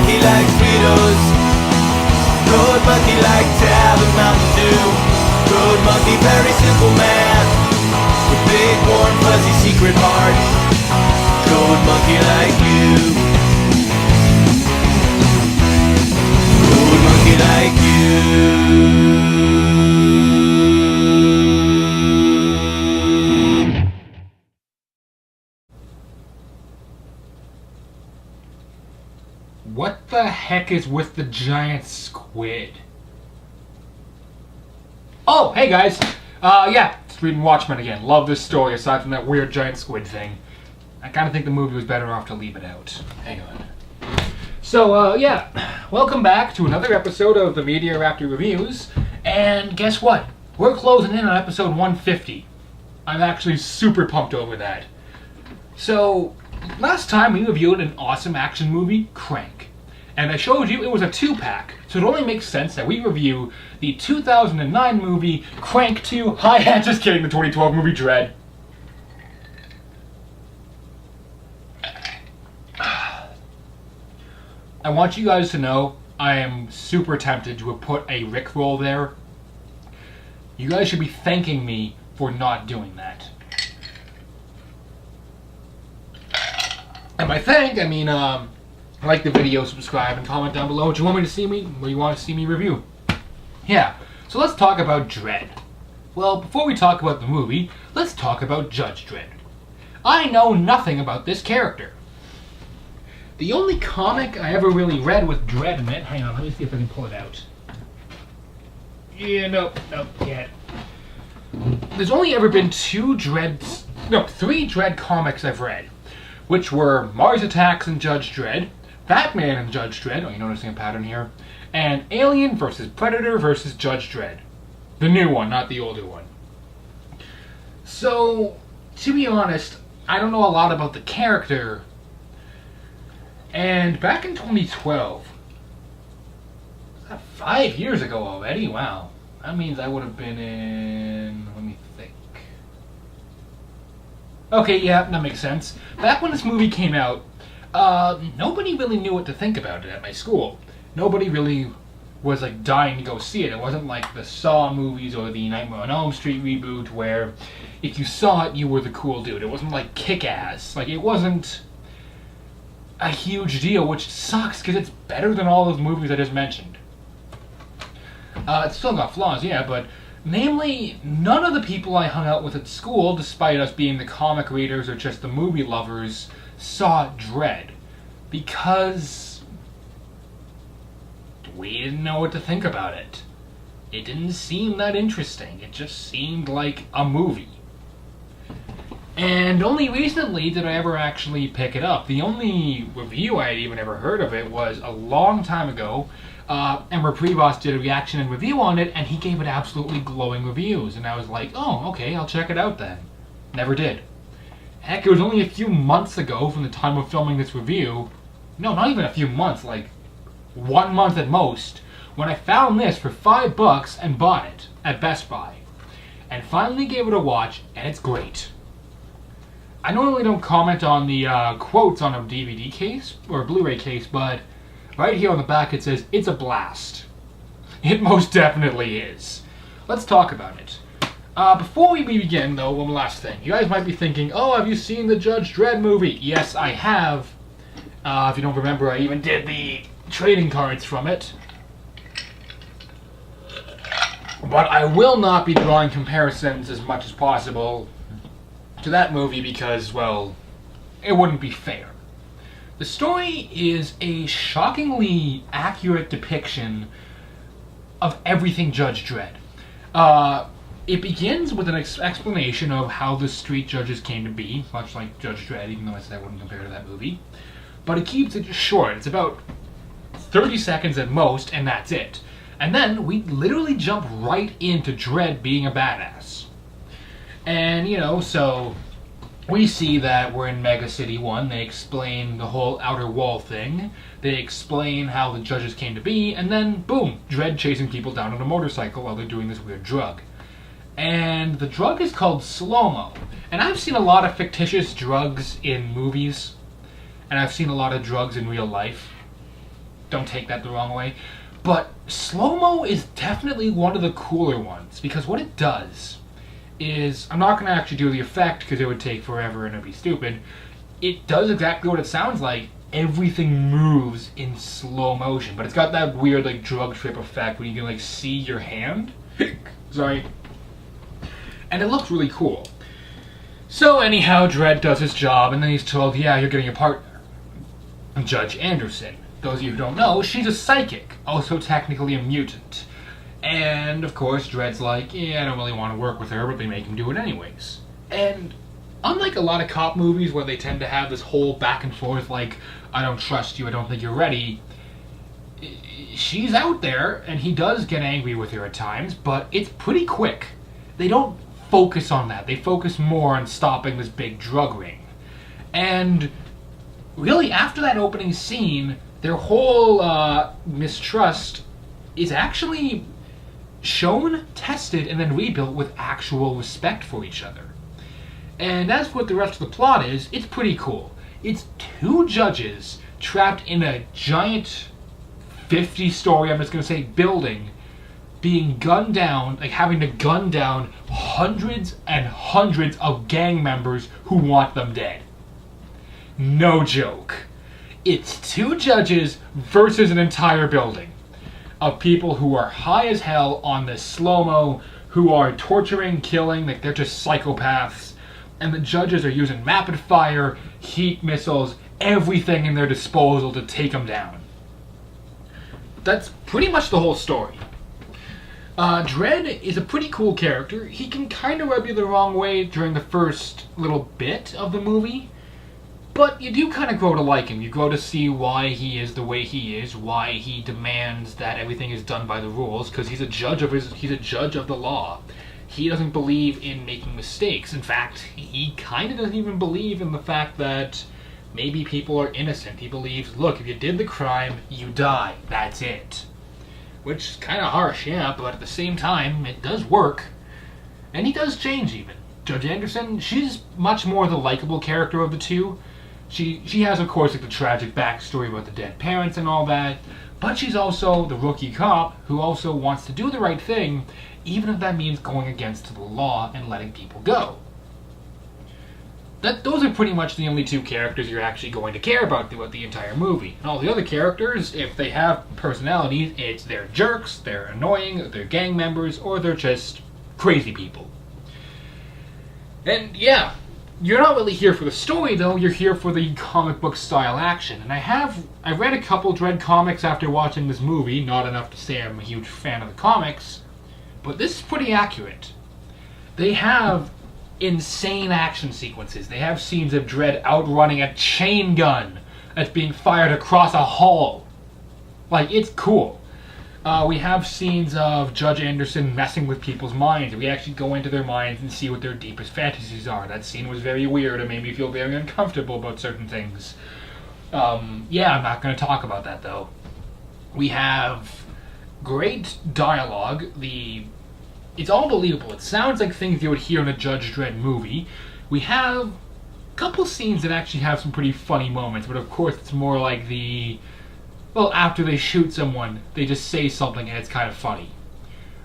monkey like Fritos. Road monkey like Tab and Mountain Dew. Road monkey, very simple man with big warm fuzzy secret heart. Road monkey like you. Road monkey like you. What the heck is with the giant squid? Oh, hey guys! Yeah, it's reading Watchmen again. Love this story, aside from that weird giant squid thing. I kind of think the movie was better off to leave it out. Hang on. So, yeah, welcome back to another episode of the Media Raptor Reviews. And guess what? We're closing in on episode 150. I'm actually super pumped over that. So, last time we reviewed an awesome action movie, Crank. And I showed you it was a 2-pack, so it only makes sense that we review the 2009 movie Crank 2. Hi, just kidding, the 2012 movie Dredd. I want you guys to know I am super tempted to have put a Rickroll there. You guys should be thanking me for not doing that. And by thank, I mean, like the video, subscribe, and comment down below what you want me to see what you want to see me review. Yeah, so let's talk about Dredd. Well, before we talk about the movie, let's talk about Judge Dredd. I know nothing about this character. The only comic I ever really read with Dredd in it, hang on, let me see if I can pull it out. Yeah, nope, can't. There's only ever been three Dredd comics I've read, which were Mars Attacks and Judge Dredd, Batman and Judge Dredd, oh, you're noticing a pattern here, and Alien vs. Predator vs. Judge Dredd. The new one, not the older one. So, to be honest, I don't know a lot about the character. And back in 2012, 5 years ago already? Wow. That means I would have been in... let me think. Okay, yeah, that makes sense. Back when this movie came out, nobody really knew what to think about it at my school. Nobody really was like dying to go see it. It wasn't like the Saw movies or the Nightmare on Elm Street reboot where if you saw it, you were the cool dude. It wasn't like Kick-Ass. Like, it wasn't a huge deal, which sucks because it's better than all those movies I just mentioned. It's still got flaws, yeah, but namely, none of the people I hung out with at school, despite us being the comic readers or just the movie lovers, saw Dredd. Because we didn't know what to think about it. It didn't seem that interesting. It just seemed like a movie. And only recently did I ever actually pick it up. The only review I had even ever heard of it was a long time ago. Emmer Prevost did a reaction and review on it, and he gave it absolutely glowing reviews. And I was like, oh, okay, I'll check it out then. Never did. Heck, it was only a few months ago from the time of filming this review. No, not even a few months, like 1 month at most, when I found this for $5 and bought it at Best Buy. And finally gave it a watch, and it's great. I normally don't comment on the quotes on a DVD case or Blu-ray case, but right here on the back it says, it's a blast. It most definitely is. Let's talk about it. Before we begin, though, one last thing. You guys might be thinking, oh, have you seen the Judge Dredd movie? Yes, I have. If you don't remember, I even did the trading cards from it. But I will not be drawing comparisons as much as possible to that movie because, well, it wouldn't be fair. The story is a shockingly accurate depiction of everything Judge Dredd. It begins with an explanation of how the street judges came to be, much like Judge Dredd, even though I said I wouldn't compare to that movie. But it keeps it short. It's about 30 seconds at most, and that's it. And then we literally jump right into Dredd being a badass. And, you know, so we see that we're in Mega City 1. They explain the whole outer wall thing. They explain how the judges came to be, and then, boom, Dredd chasing people down on a motorcycle while they're doing this weird drug. And the drug is called slow-mo. And I've seen a lot of fictitious drugs in movies, and I've seen a lot of drugs in real life. don't take that the wrong way. But slow-mo is definitely one of the cooler ones, because what it does is, I'm not going to actually do the effect because it would take forever and it'd be stupid. It does exactly what it sounds like. Everything moves in slow motion, but it's got that weird like drug trip effect where you can like see your hand. Sorry. And it looks really cool. So anyhow, Dredd does his job, and then he's told, yeah, you're getting a partner. Judge Anderson. Those of you who don't know, she's a psychic, also technically a mutant. And, of course, Dredd's like, yeah, I don't really want to work with her, but they make him do it anyways. And unlike a lot of cop movies where they tend to have this whole back and forth, like, I don't trust you, I don't think you're ready, she's out there, and he does get angry with her at times, but it's pretty quick. They don't focus on that. They focus more on stopping this big drug ring. And really, after that opening scene, their whole mistrust is actually shown, tested, and then rebuilt with actual respect for each other. And as for what the rest of the plot is, it's pretty cool. It's two judges trapped in a giant 50-story, I'm just going to say, building, being gunned down, like having to gun down hundreds and hundreds of gang members who want them dead. No joke. It's two judges versus an entire building of people who are high as hell on this slow-mo, who are torturing, killing, like they're just psychopaths, and the judges are using rapid fire, heat missiles, everything in their disposal to take them down. That's pretty much the whole story. Dredd is a pretty cool character. He can kind of rub you the wrong way during the first little bit of the movie, but you do kind of grow to like him. You grow to see why he is the way he is, why he demands that everything is done by the rules, because he's a judge of the law. He doesn't believe in making mistakes. In fact, he kind of doesn't even believe in the fact that maybe people are innocent. He believes, look, if you did the crime, you die. That's it. Which is kind of harsh, yeah, but at the same time, it does work. And he does change, even. Judge Anderson, she's much more the likable character of the two. She has, of course, like the tragic backstory about the dead parents and all that, but she's also the rookie cop who also wants to do the right thing, even if that means going against the law and letting people go. Those are pretty much the only two characters you're actually going to care about throughout the entire movie. And all the other characters, if they have personalities, it's they're jerks, they're annoying, they're gang members, or they're just crazy people. And yeah, you're not really here for the story though, you're here for the comic book style action. And I read a couple Dredd comics after watching this movie, not enough to say I'm a huge fan of the comics, but this is pretty accurate. They have insane action sequences. They have scenes of Dredd outrunning a chain gun that's being fired across a hall. Like, it's cool. We have scenes of Judge Anderson messing with people's minds. We actually go into their minds and see what their deepest fantasies are. That scene was very weird. It made me feel very uncomfortable about certain things. Yeah, I'm not going to talk about that, though. We have great dialogue. It's all believable. It sounds like things you would hear in a Judge Dredd movie. We have a couple scenes that actually have some pretty funny moments, but of course it's more like after they shoot someone, they just say something and it's kind of funny.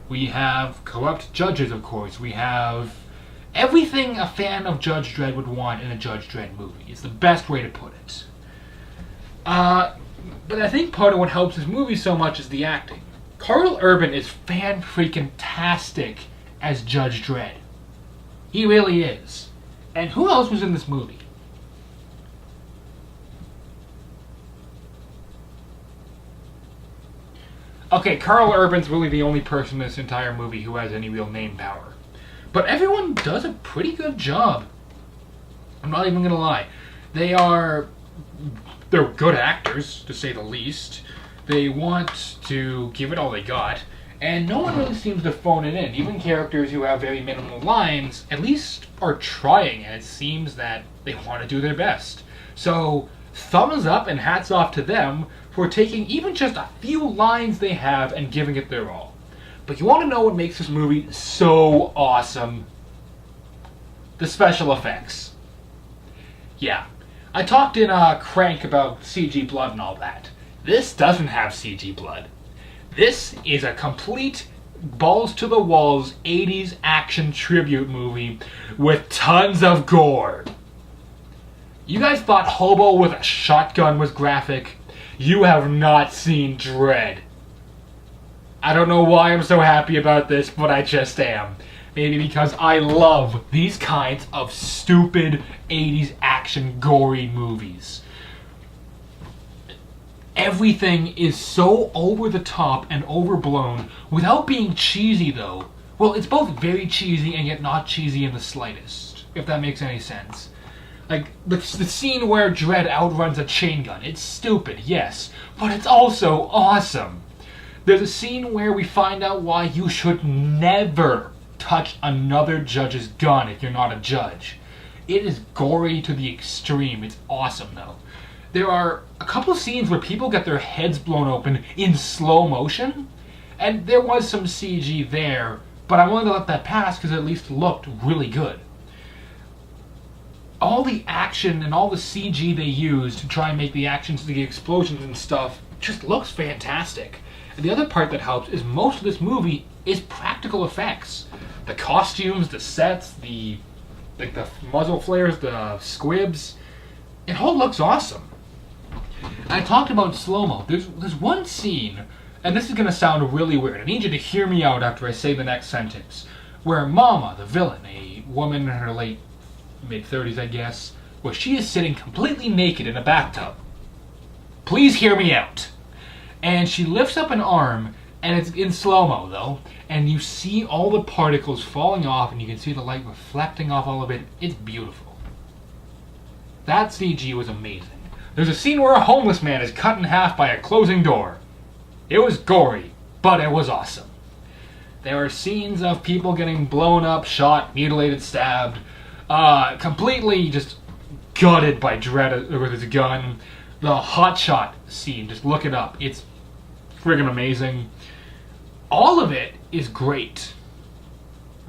We have corrupt judges, of course. We have everything a fan of Judge Dredd would want in a Judge Dredd movie. It's the best way to put it. But I think part of what helps this movie so much is the acting. Karl Urban is fan-freaking-tastic as Judge Dredd. He really is. And who else was in this movie? Okay, Karl Urban's really the only person in this entire movie who has any real name power. But everyone does a pretty good job. I'm not even gonna lie. They're good actors, to say the least. They want to give it all they got, and no one really seems to phone it in. Even characters who have very minimal lines, at least are trying, and it seems that they want to do their best. So, thumbs up and hats off to them for taking even just a few lines they have and giving it their all. But you want to know what makes this movie so awesome? The special effects. Yeah. I talked in Crank about CG blood and all that. This doesn't have CG blood. This is a complete balls to the walls 80s action tribute movie with tons of gore. You guys thought Hobo with a shotgun was graphic? You have not seen Dredd. I don't know why I'm so happy about this, but I just am. Maybe because I love these kinds of stupid 80s action gory movies. Everything is so over the top and overblown without being cheesy, though. Well, it's both very cheesy and yet not cheesy in the slightest, if that makes any sense. Like, the scene where Dredd outruns a chain gun. It's stupid, yes, but it's also awesome. There's a scene where we find out why you should never touch another judge's gun if you're not a judge. It is gory to the extreme. It's awesome, though. There are a couple scenes where people get their heads blown open in slow motion, and there was some CG there, but I wanted to let that pass because it at least looked really good. All the action and all the CG they used to try and make the actions, the explosions and stuff, just looks fantastic. And the other part that helps is most of this movie is practical effects. The costumes, the sets, the muzzle flares, the squibs, it all looks awesome. I talked about slow-mo. There's one scene, and this is going to sound really weird. I need you to hear me out after I say the next sentence, where Mama, the villain, a woman in her late mid-30s, I guess, where she is sitting completely naked in a bathtub. Please hear me out. And she lifts up an arm, and it's in slow-mo, though, and you see all the particles falling off, and you can see the light reflecting off all of it. It's beautiful. That CG was amazing. There's a scene where a homeless man is cut in half by a closing door. It was gory, but it was awesome. There are scenes of people getting blown up, shot, mutilated, stabbed, completely just gutted by Dredd with his gun. The hotshot scene, just look it up. It's friggin' amazing. All of it is great.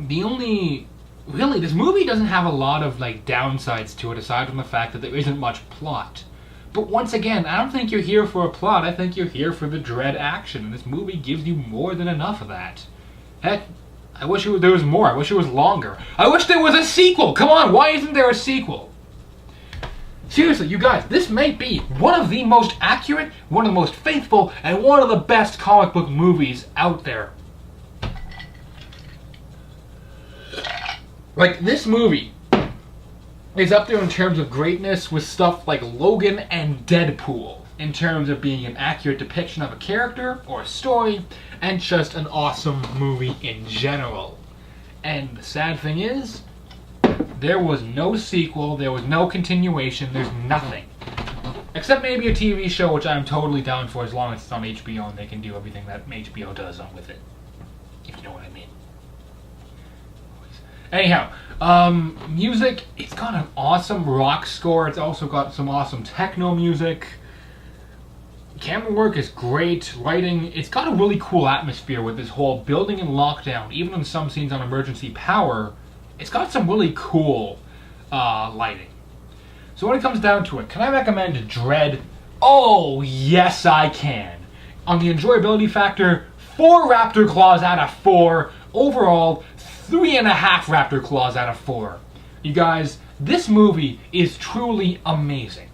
Really, this movie doesn't have a lot of downsides to it aside from the fact that there isn't much plot. But once again, I don't think you're here for a plot. I think you're here for the Dredd action, and this movie gives you more than enough of that. Heck, I wish there was more. I wish it was longer. I wish there was a sequel! Come on, why isn't there a sequel? Seriously, you guys, this may be one of the most accurate, one of the most faithful, and one of the best comic book movies out there. This movie is up there in terms of greatness with stuff like Logan and Deadpool, in terms of being an accurate depiction of a character or a story, and just an awesome movie in general. And the sad thing is, there was no sequel, there was no continuation, there's nothing. Except maybe a TV show, which I'm totally down for as long as it's on HBO and they can do everything that HBO does on with it. If you know what I mean. Anyhow, music, it's got an awesome rock score, it's also got some awesome techno music. Camera work is great, lighting, it's got a really cool atmosphere with this whole building in lockdown, even in some scenes on emergency power. It's got some really cool lighting. So when it comes down to it, can I recommend Dredd? Oh, yes I can. On the enjoyability factor, 4 Raptor Claws out of 4. Overall, 3.5 Raptor Claws out of 4. You guys, this movie is truly amazing.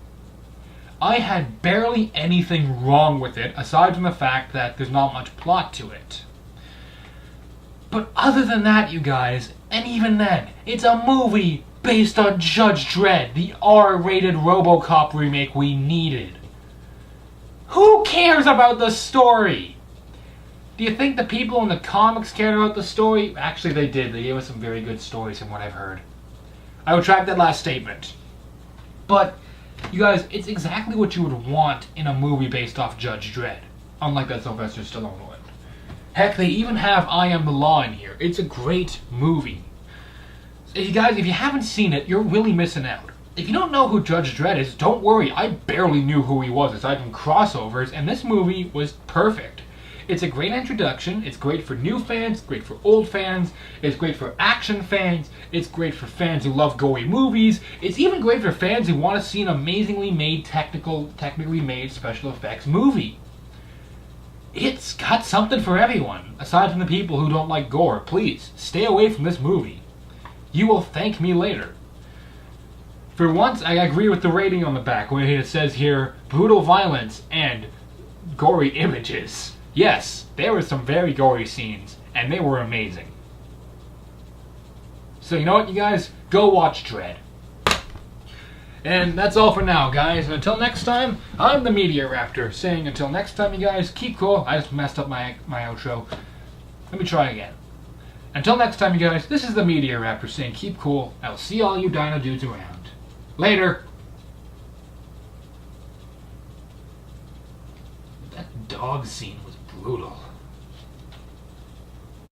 I had barely anything wrong with it, aside from the fact that there's not much plot to it. But other than that, you guys, and even then, it's a movie based on Judge Dredd, the R-rated Robocop remake we needed. Who cares about the story? Do you think the people in the comics cared about the story? Actually, they did. They gave us some very good stories from what I've heard. I retract that last statement. But, you guys, it's exactly what you would want in a movie based off Judge Dredd. Unlike that Sylvester Stallone one. Heck, they even have I Am the Law in here. It's a great movie. You guys, if you haven't seen it, you're really missing out. If you don't know who Judge Dredd is, don't worry. I barely knew who he was aside from crossovers, and this movie was perfect. It's a great introduction. It's great for new fans, it's great for old fans, it's great for action fans, it's great for fans who love gory movies, it's even great for fans who want to see an amazingly made, technically made special effects movie. It's got something for everyone, aside from the people who don't like gore. Please, stay away from this movie. You will thank me later. For once, I agree with the rating on the back when it says here, brutal violence and gory images. Yes, there were some very gory scenes, and they were amazing. So you know what, you guys? Go watch Dredd. And that's all for now, guys. And until next time, I'm the Media Raptor, saying until next time, you guys, keep cool. I just messed up my outro. Let me try again. Until next time, you guys, this is the Media Raptor saying keep cool. I'll see all you dino dudes around. Later! That dog scene was brutal.